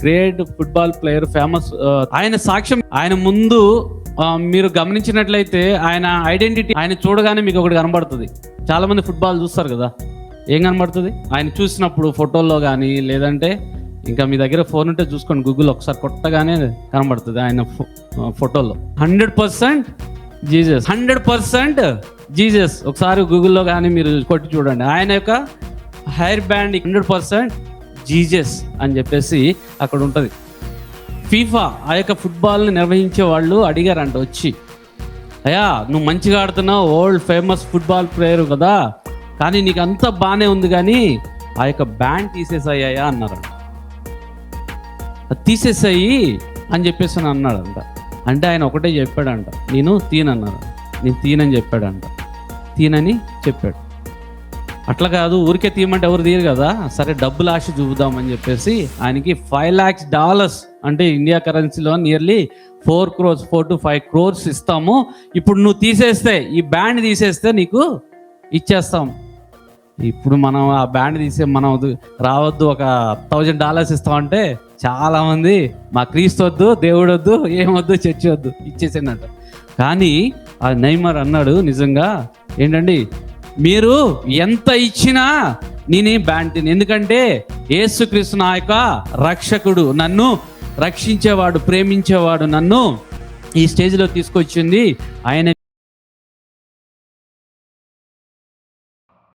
Great football player, famous. ఆయన సాక్ష్యం, ఆయన ముందు మీరు గమనించినట్లయితే ఆయన ఐడెంటిటీ, ఆయన చూడగానే మీకు ఒకటి కనబడుతుంది. చాలా మంది ఫుట్బాల్ చూస్తారు కదా, ఏం కనబడుతుంది ఆయన చూసినప్పుడు? ఫోటోల్లో కానీ, లేదంటే ఇంకా మీ దగ్గర ఫోన్ ఉంటే చూసుకోండి, గూగుల్ ఒకసారి కొట్టగానే కనబడుతుంది ఆయన ఫోటోలో 100% జీసస్, 100% జీసస్. ఒకసారి గూగుల్లో కానీ మీరు కొట్టి చూడండి, ఆయన యొక్క హెయిర్ బ్యాండ్ 100% జీసస్ అని చెప్పేసి అక్కడ ఉంటుంది. ఫీఫా ఆ యొక్క ఫుట్బాల్ని నిర్వహించే వాళ్ళు అడిగారంట వచ్చి, అయ్యా నువ్వు మంచిగా ఆడుతున్నావు, వరల్డ్ ఫేమస్ ఫుట్బాల్ ప్లేయర్ కదా, కానీ నీకు అంతా బాగానే ఉంది, కానీ ఆ యొక్క బ్యాండ్ తీసేసాయ్యా అన్నారంట. తీసేసాయి అని చెప్పేసి అన్నాడంట. అంటే ఆయన ఒకటే చెప్పాడంట, నేను తీనన్నారు, నేను తీనని చెప్పాడంట. తీనని చెప్పాడు. అట్లా కాదు, ఊరికే తీయమంటే ఎవరు తీయరు కదా, సరే డబ్బులు ఆశ చూపుదామని చెప్పేసి ఆయనకి $5 lakhs, అంటే ఇండియా కరెన్సీలో నియర్లీ 4 to 5 crores ఇస్తాము, ఇప్పుడు నువ్వు తీసేస్తే, ఈ బ్యాండ్ తీసేస్తే నీకు ఇచ్చేస్తాం. ఇప్పుడు మనం ఆ బ్యాండ్ తీసే మనం రావద్దు, ఒక $1,000 ఇస్తామంటే చాలామంది మా క్రీస్తు వద్దు, దేవుడు వద్దు, ఏమొద్దు, చర్చి వద్దు, ఇచ్చేసిందంట. కానీ ఆ నెయ్మర్ అన్నాడు, నిజంగా ఏంటండి, మీరు ఎంత ఇచ్చినా నేనే బ్యాండ్ తిని, ఎందుకంటే యేసుక్రీస్తు నా యొక్క రక్షకుడు, నన్ను రక్షించేవాడు, ప్రేమించేవాడు, నన్ను ఈ స్టేజ్లో తీసుకొచ్చింది ఆయన.